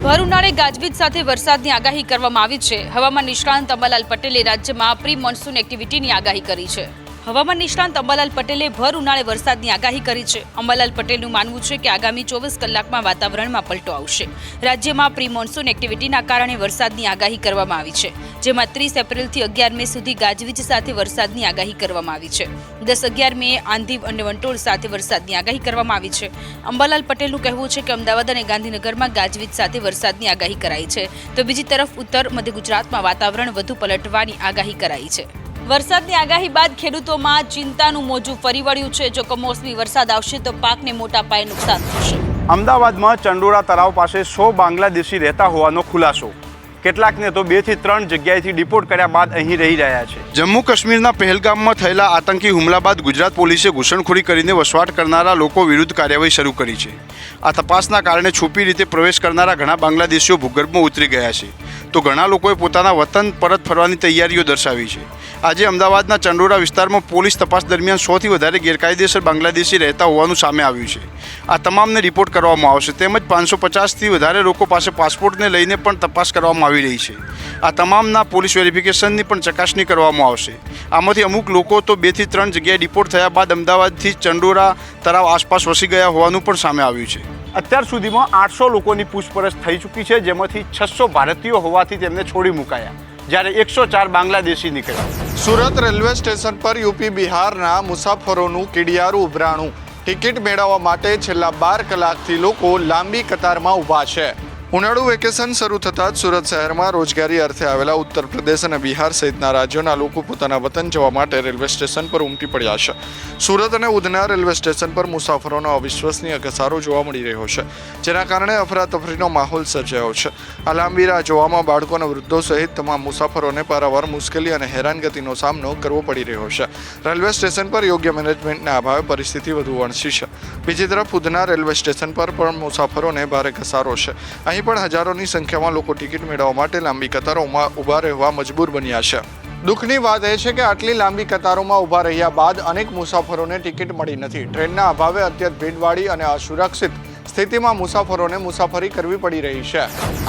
ભર ઉનાળે ગાજવીજ સાથે વરસાદની આગાહી કરવામાં આવી છે। હવામાન નિષ્ણાંત અંબાલાલ પટેલે રાજ્યમાં પ્રી મોન્સૂન એક્ટિવિટીની આગાહી કરી છે। હવામાન નિષ્ણાંત અંબાલાલ પટેલે ભર ઉનાળે વરસાદની આગાહી કરી છે। અંબાલાલ પટેલનું માનવું છે કે આગામી 24 કલાકમાં વાતાવરણમાં પલટો આવશે। રાજ્યમાં પ્રી મોન્સૂન એક્ટિવિટીના કારણે વરસાદની આગાહી કરવામાં આવી છે, જેમાં 30 એપ્રિલથી 11 મે સુધી ગાજવીજ સાથે વરસાદની આગાહી કરવામાં આવી છે। 10-11 મે આંધી અને વંટોળ સાથે વરસાદની આગાહી કરવામાં આવી છે। અંબાલાલ પટેલનું કહેવું છે કે અમદાવાદ અને ગાંધીનગરમાં ગાજવીજ સાથે વરસાદની આગાહી કરાઈ છે, તો બીજી તરફ ઉત્તર મધ્ય ગુજરાતમાં વાતાવરણ વધુ પલટવાની આગાહી કરાઈ છે। વરસાદની આગાહી બાદ ખેડૂતોમાં ચિંતાનું મોજું ફરી વળ્યું છે। જો કમોસમી વરસાદ આવશે તો પાકને મોટા પાયે નુકસાન થશે। અમદાવાદમાં ચંડોળા તળાવ પાસે 100 બાંગ્લાદેશી રહેતા હોવાનો ખુલાસો। કેટલાકને તો 2 થી 3 જગ્યાએથી ડિપોર્ટ કર્યા બાદ અહીં રહી રહ્યા છે। જમ્મુ કાશ્મીરના પહેલગામમાં થયેલા આતંકી હુમલા બાદ ગુજરાત પોલીસે ઘૂસણખોરી કરીને વસવાટ કરનારા લોકો વિરુદ્ધ કાર્યવાહી શરૂ કરી છે। આ તપાસના કારણે છુપી રીતે પ્રવેશ કરનારા ઘણા બાંગ્લાદેશીઓ ભૂગર્ભમાં ઉતરી ગયા છે, તો ઘણા લોકોએ પોતાના વતન પરત ફરવાની તૈયારીઓ દર્શાવી છે। આજે અમદાવાદના ચંડોળા વિસ્તારમાં પોલીસ તપાસ દરમિયાન 100થી વધારે ગેરકાયદેસર બાંગ્લાદેશી રહેતા હોવાનું સામે આવ્યું છે। આ તમામને રિપોર્ટ કરવામાં આવશે, તેમજ 550થી વધારે લોકો પાસે પાસપોર્ટને લઈને પણ તપાસ કરવામાં આવી રહી છે। આ તમામના પોલીસ વેરિફિકેશનની પણ ચકાસણી કરવામાં આવશે। આમાંથી અમુક લોકો તો 2 થી 3 જગ્યાએ ડિપોર્ટ થયા બાદ અમદાવાદથી ચંડોળા તળાવ આસપાસ વસી ગયા હોવાનું પણ સામે આવ્યું છે। અત્યાર સુધીમાં 800 લોકોની પૂછપરછ થઈ ચૂકી છે, જેમાંથી 600 ભારતીયો હોવાથી તેમને છોડી મુકાયા, જ્યારે 104 બાંગ્લાદેશી નીકળ્યા। સુરત રેલવે સ્ટેશન પર યુપી બિહારના મુસાફરોનું કીડિયારું ઉભરાણું। ટિકિટ મેળવવા માટે છેલ્લા 12 કલાકથી લોકો લાંબી કતારમાં ઊભા છે। ઉનાળુ વેકેશન શરૂ થતાં જ સુરત શહેરમાં રોજગારી અર્થે આવેલા ઉત્તર પ્રદેશ અને બિહાર સહિતના રાજ્યોના લોકો પોતાના વતન જવા માટે રેલવે સ્ટેશન પર ઉમટી પડ્યા છે। સુરત અને ઉધના રેલવે સ્ટેશન પર મુસાફરોનો અવિશ્વસનીય ઘસારો જોવા મળી રહ્યો છે, જેના કારણે અફરાતફરીનો માહોલ સર્જાયો છે। આ લાંબી રાહ જોવામાં બાળકો અને વૃદ્ધો સહિત તમામ મુસાફરોને પારાવાર મુશ્કેલી અને હેરાનગતિનો સામનો કરવો પડી રહ્યો છે। રેલવે સ્ટેશન પર યોગ્ય મેનેજમેન્ટના અભાવે પરિસ્થિતિ વધુ વણસી છે। બીજી તરફ ઉધના રેલવે સ્ટેશન પર પણ મુસાફરોને ભારે ઘસારો છે। અહીં પણ હજારોની સંખ્યામાં લોકો ટિકિટ મેળવવા માટે લાંબી કતારોમાં ઊભા રહેવા મજબૂર બન્યા છે। દુઃખની વાત એ છે કે આટલી લાંબી કતારોમાં ઊભા રહ્યા બાદ અનેક મુસાફરોને ટિકિટ મળી નથી। ટ્રેનના અભાવે અત્યંત ભીડવાળી અને અસુરક્ષિત સ્થિતિમાં મુસાફરોને મુસાફરી કરવી પડી રહી છે।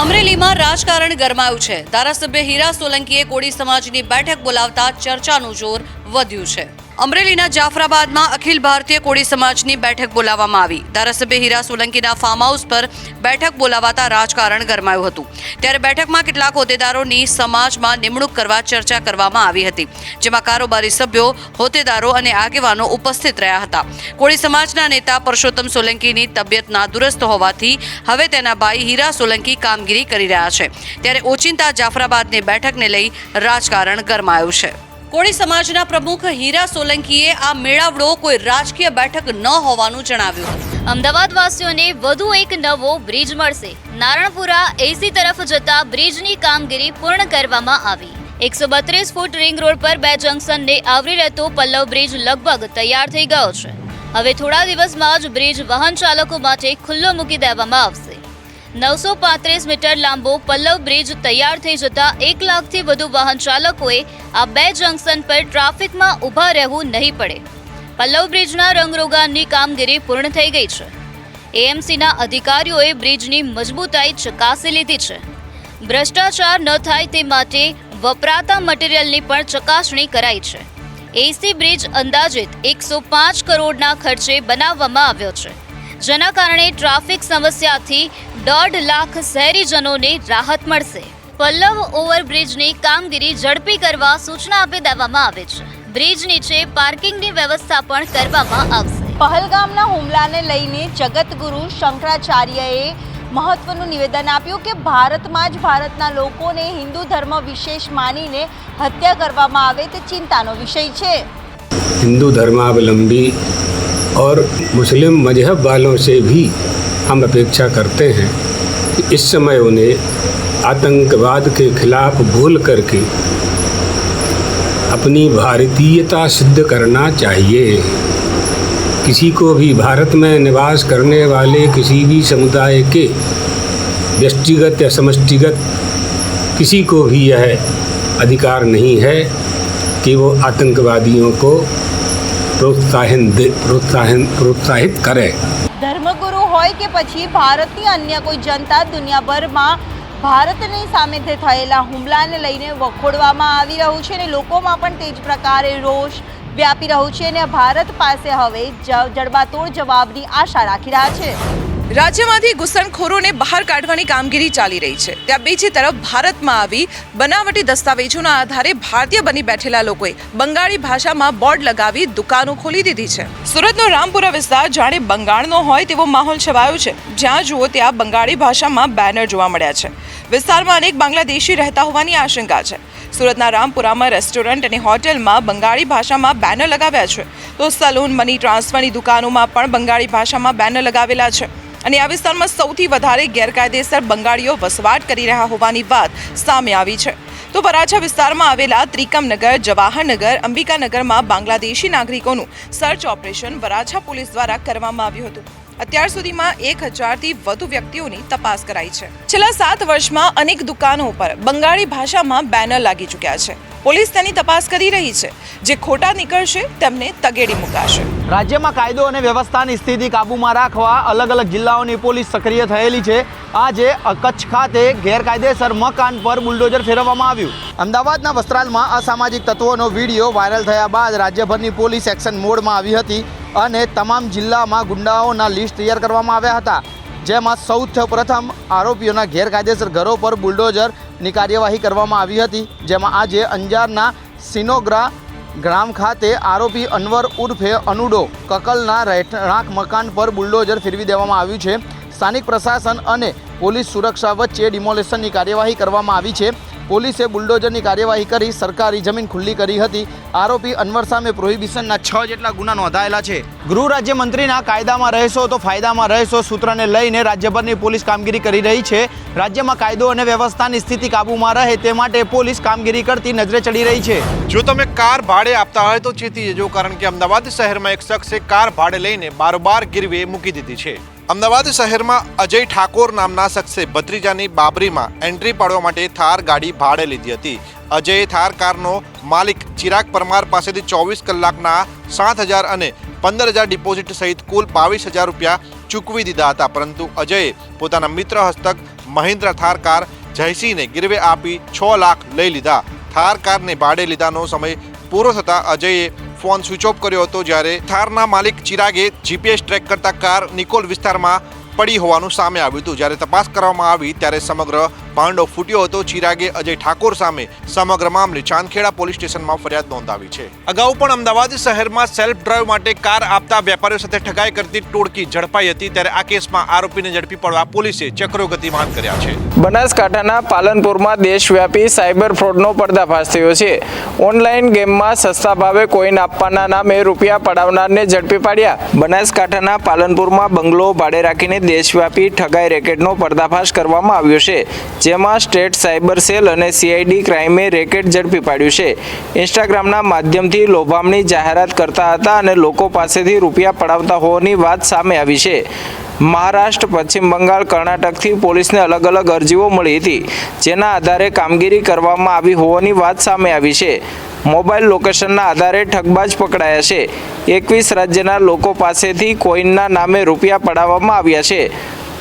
અમરેલીમાં રાજકારણ ગરમાયું છે। ધારાસભ્ય હીરા સોલંકીએ કોળી સમાજની બેઠક બોલાવતા ચર્ચાનું જોર વધ્યું છે। અમરેલીના જાફરાબાદમાં અખિલ ભારતીય કોળી સમાજની બેઠક બોલાવવામાં આવી। ધારાસભ્ય હીરા સોલંકીના ફાર્મ હાઉસ પર બેઠક બોલાવાતા રાજકારણ ગરમાયું હતું। ત્યારે બેઠકમાં કેટલાક હોદ્દેદારોની સમાજમાં નિમણૂક કરવા ચર્ચા કરવામાં આવી હતી, જેમાં કારોબારી સભ્યો, હોદ્દેદારો અને આગેવાનો ઉપસ્થિત રહ્યા હતા। કોળી સમાજના નેતા પરસોત્તમ સોલંકીની તબિયત નાદુરસ્ત હોવાથી હવે તેના ભાઈ હીરા સોલંકી કામગીરી કરી રહ્યા છે। ત્યારે ઓચિંતા જાફરાબાદની બેઠકને લઈ રાજકારણ ગરમાયું છે। કોળી સમાજના પ્રમુખ હીરા સોલંકીએ આ મેળાવડો કોઈ રાજકીય બેઠક ન હોવાનું જણાવ્યું હતું। અમદાવાદ વાસીઓને વધુ એક નવો બ્રિજ મળશે। નારણપુરા એસી તરફ જતા બ્રિજની કામગીરી પૂર્ણ કરવામાં આવી। 132 ફૂટ રિંગ રોડ પર 2 જંકશનને આવરી લેતો પલ્લવ બ્રિજ લગભગ તૈયાર થઈ ગયો છે। હવે થોડા દિવસમાં જ બ્રિજ વાહન ચાલકો માટે ખુલ્લો મૂકી દેવામાં આવશે। 935 મીટર લાંબો પલ્લવ બ્રિજ તૈયાર થઈ જતા 1 લાખથી વધુ વાહન ચાલકોએ આ 2 જંકશન પર ટ્રાફિકમાં ઊભા રહેવું નહીં પડે। પલ્લવ બ્રિજના રંગરોગાનની કામગીરી પૂર્ણ થઈ ગઈ છે। એએમસીના અધિકારીઓએ બ્રિજની મજબૂતાઈ ચકાસી લીધી છે। ભ્રષ્ટાચાર ન થાય તે માટે વપરાતા મટીરીયલની પણ ચકાસણી કરાઈ છે। એસી બ્રિજ અંદાજિત 105 કરોડના ખર્ચે બનાવવામાં આવ્યો છે, જેના કારણે ટ્રાફિક સમસ્યાથી 1.5 લાખ શહેરીજનોને રાહત મળશે। પલ્લવ ઓવરબ્રિજની કામગીરી ઝડપી કરવા સૂચના આપી દેવામાં આવે છે। બ્રિજ નીચે પાર્કિંગની વ્યવસ્થા પણ કરવામાં આવશે। પહેલગામના હુમલાને લઈને જગતગુરુ શંકરાચાર્યએ મહત્વનું નિવેદન આપ્યું કે ભારતમાં જ ભારતના લોકોને હિન્દુ ધર્મ વિશેષ માનીને હત્યા કરવામાં આવે તે ચિંતાનો વિષય છે। हिंदू धर्मावलंबी और मुस्लिम मजहब वालों से भी हम अपेक्षा करते हैं कि इस समय उन्हें आतंकवाद के खिलाफ बोल करके अपनी भारतीयता सिद्ध करना चाहिए। किसी को भी भारत में निवास करने वाले किसी भी समुदाय के व्यक्तिगत या समष्टिगत किसी को भी यह अधिकार नहीं है कि वो आतंकवादियों को प्रोत्साहित करे। ધર્મગુરુ હોય કે પછી ભારતની અન્ય કોઈ જનતા દુનિયાભરમાં ભારતની સામે થયેલા હુમલાને લઈને વખોડવામાં આવી રહ્યું છે અને લોકોમાં પણ તે જ પ્રકારે રોષ વ્યાપી રહ્યું છે અને ભારત પાસે હવે જડબાતોડ જવાબની આશા રાખી રહ્યા છે. રાજ્યમાંથી ઘૂસણખોરોને બહાર કાઢવાની કામગીરી ચાલી રહી છે. ત્યાં બીજી તરફ ભારતમાં આવી બનાવટી દસ્તાવેજોના આધારે ભારતીય બની બેઠેલા લોકોએ બંગાળી ભાષામાં બોર્ડ લગાવી દુકાનો ખોલી દીધી છે. સુરતનો રામપુરા વિસ્તાર જાણે બંગાળનો હોય તેવો માહોલ છવાયો છે. જ્યાં જુઓ ત્યાં બંગાળી ભાષામાં બેનર જોવા મળ્યા છે. વિસ્તારમાં અનેક બાંગ્લાદેશી રહેતા હોવાની આશંકા છે. સુરતના રામપુરામાં રેસ્ટોરન્ટ અને હોટેલમાં બંગાળી ભાષામાં બેનર લગાવ્યા છે, તો સલૂન, મની ટ્રાન્સફરની દુકાનોમાં પણ બંગાળી ભાષામાં બેનર લગાવેલા છે. અને આ વિસ્તારમાં સૌથી વધારે ગેરકાયદેસર બંગાળીઓ વસવાટ કરી રહ્યા હોવાની વાત સામે આવી છે. તો વરાછા વિસ્તારમાં આવેલા ત્રિકમનગર, જવાહરનગર, અંબિકાનગરમાં બાંગ્લાદેશી નાગરિકોનું સર્ચ ઓપરેશન વરાછા પોલીસ દ્વારા કરવામાં આવ્યું હતું. અત્યાર સુધીમાં 1000થી વધુ વ્યક્તિઓની તપાસ કરાઈ છે. છેલ્લા 7 વર્ષમાં અનેક દુકાનો ઉપર બંગાળી ભાષામાં બેનર લાગી ચૂક્યા છે. પોલીસ તેની તપાસ કરી રહી છે. જે ખોટા નીકળશે તેમને તગેડી મુકાશે. રાજ્યમાં કાયદો અને વ્યવસ્થાની સ્થિતિ કાબૂમાં રાખવા અલગ અલગ જિલ્લાઓની પોલીસ સક્રિય થયેલી છે. આજે કચ્છ ખાતે ગેરકાયદેસર મકાન પર બુલડોઝર ફેરવવામાં આવ્યું. અમદાવાદના વસ્ત્રાલમાં અસામાજિક તત્વોનો વિડીયો વાયરલ થયા બાદ રાજ્યભરની પોલીસ એક્શન મોડમાં આવી હતી અને તમામ જિલ્લામાં ગુંડાઓના લિસ્ટ તૈયાર કરવામાં આવ્યા હતા. જેમાં સૌથી પ્રથમ આરોપીઓના ગેરકાયદેસર ઘરો પર બુલડોઝરની કાર્યવાહી કરવામાં આવી હતી. જેમાં આજે અંજારના સિનોગ્રા ગ્રામ ખાતે આરોપી અનવર ઉર્ફે અનુડો કકલના રહેણાંક મકાન પર બુલડોઝર ફેરવી દેવામાં આવ્યું છે. સ્થાનિક પ્રશાસન અને પોલીસ સુરક્ષા વચ્ચે ડિમોલેશનની કાર્યવાહી કરવામાં આવી છે. પોલીસે બુલડોઝરની કાર્યવાહી કરી સરકારી જમીન ખુલ્લી કરી હતી. આરોપી અનવર સામે પ્રોહિબિશનના 6 જેટલા ગુના નોંધાયેલા છે. ગૃહ રાજ્યમંત્રીના કાયદામાં રહેશો તો ફાયદામાં રહેશો સૂત્રને લઈને રાજ્યભરની પોલીસ કામગીરી કરી રહી છે. રાજ્યમાં કાયદો અને વ્યવસ્થાની સ્થિતિ કાબૂમાં રહે તે માટે પોલીસ કામગીરી કરતી નજરે ચડી રહી છે. જો તમે કાર ભાડે આપતા હોય તો ચેતી જજો, કારણ કે અમદાવાદ શહેરમાં એક શખ્સે કાર ભાડે લઈને બારોબાર ગીરવે મૂકી દીધી છે. અમદાવાદ શહેરમાં અજય ઠાકોર નામના શખ્સે ભત્રીજાની બાબરીમાં એન્ટ્રી પાડવા માટે થાર ગાડી ભાડે લીધી હતી. અજયે થાર કારનો માલિક ચિરાગ પરમાર પાસેથી 24 કલાકના 7,000 અને 15,000 ડિપોઝિટ સહિત કુલ 22,000 રૂપિયા ચૂકવી દીધા હતા. પરંતુ અજયે પોતાના મિત્ર હસ્તક મહિન્દ્રા થાર કાર જયસિંહને ગીરવે આપી 6 લાખ લઈ લીધા. થાર કારને ભાડે લીધાનો સમય પૂરો થતાં અજયે ફોન સ્વિચ ઓફ કર્યો હતો. જ્યારે થારના માલિક ચિરાગે જીપીએસ ટ્રેક કરતા કાર નિકોલ વિસ્તારમાં પડી હોવાનું સામે આવ્યું હતું. જ્યારે તપાસ કરવામાં આવી ત્યારે સમગ્ર ભાંડો ફૂટ્યો હતો. ચિરાગે અજય ઠાકોર સામે સમગ્ર મામલે ચાંદખેડા પોલીસ સ્ટેશનમાં ફરિયાદ નોંધાવી છે. અગાઉ પણ અમદાવાદ શહેરમાં સેલ્ફ ડ્રાઈવ માટે કાર આપતા વેપારીઓ સાથે ઠગાઈ કરતી ટોળકી ઝડપાઈ હતી. ત્યારે આ કેસમાં આરોપીને ઝડપી પાડવા પોલીસે ચક્રો ગતિમાન કર્યા છે. બનાસકાંઠાના પાલનપુરમાં દેશવ્યાપી સાયબર ફ્રોડનો પર્દાફાશ થયો છે. ઓનલાઈન ગેમમાં સસ્તા ભાવે કોઈન આપવાના નામે રૂપિયા પડાવનારને ઝડપી પાડ્યા. બનાસકાંઠાના પાલનપુરમાં બંગલો ભાડે રાખીને દેશવ્યાપી ઠગાઈ રેકેટનો પર્દાફાશ કરવામાં આવ્યો છે. જેમાં સ્ટેટ સાયબર સેલ અને સીઆઈડી ક્રાઇમે રેકેટ ઝડપી પાડ્યું છે. ઇન્સ્ટાગ્રામના માધ્યમથી લોભામણી જાહેરાત કરતા હતા અને લોકો પાસેથી રૂપિયા પડાવતા હોવાની વાત સામે આવી છે. મહારાષ્ટ્ર, પશ્ચિમ બંગાળ, કર્ણાટકથી પોલીસને અલગ અલગ અરજીઓ મળી હતી, જેના આધારે કામગીરી કરવામાં આવી હોવાની વાત સામે આવી છે. મોબાઈલ લોકેશનના આધારે ઠગબાજ પકડાયા છે. 21 રાજ્યના લોકો પાસેથી કોઈનના નામે રૂપિયા પડાવવામાં આવ્યા છે.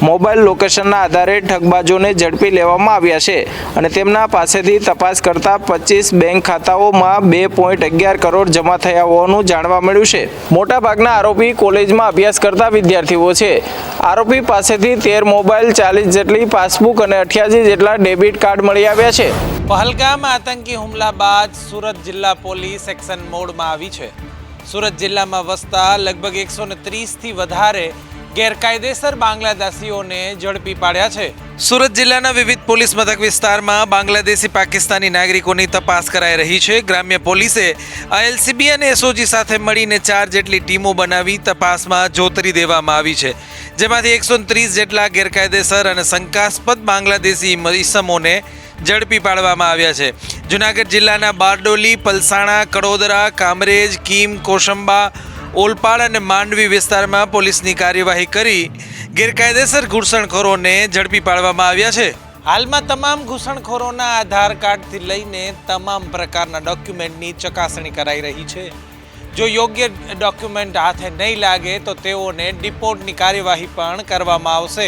મોબાઈલ લોકેશનના આધારે ઠગબાજોને ઝડપી લેવામાં આવ્યા છે અને તેમના પાસેથી તપાસ કરતા 25 બેંક ખાતાઓમાં 2.11 કરોડ જમા થયા હોવાનું જાણવા મળ્યું છે. મોટાભાગના આરોપી કોલેજમાં અભ્યાસ કરતા વિદ્યાર્થીઓ છે. આરોપી પાસેથી 13 મોબાઈલ, 40 જેટલી પાસબુક અને 88 જેટલા ડેબિટ કાર્ડ મળી આવ્યા છે. પહલગામ આતંકી હુમલા બાદ સુરત જિલ્લા પોલીસ એક્શન મોડમાં આવી છે. સુરત જિલ્લામાં વસતા લગભગ 130થી વધારે ગેરકાયદેસર બાંગ્લાદેશીઓને ઝડપી પાડ્યા છે. સુરત જિલ્લાના વિવિધ પોલીસ મથક વિસ્તારમાં બાંગ્લાદેશી પાકિસ્તાની નાગરિકોની તપાસ કરાઈ રહી છે. ગ્રામ્ય પોલીસે એલસીબી અને એસઓજી સાથે મળીને 4 જેટલી ટીમો બનાવી તપાસમાં જોતરી દેવામાં આવી છે. જેમાંથી 130 જેટલા ગેરકાયદેસર અને શંકાસ્પદ બાંગ્લાદેશી ઇસમોને ઝડપી પાડવામાં આવ્યા છે. જૂનાગઢ જિલ્લાના બારડોલી, પલસાણા, કડોદરા, કામરેજ, કીમ, કોશંબા, ઓલપાડ અને માંડવી વિસ્તારમાં પોલીસની કાર્યવાહી કરી ગેરકાયદેસર ઘૂસણખોરોને ઝડપી પાડવામાં આવ્યા છે. હાલમાં તમામ ઘૂસણખોરોના આધાર કાર્ડથી લઈને તમામ પ્રકારના ડોક્યુમેન્ટની ચકાસણી કરાઈ રહી છે. જો યોગ્ય ડોક્યુમેન્ટ હાથે નહીં લાગે તો તેઓને ડિપોર્ટની કાર્યવાહી પણ કરવામાં આવશે।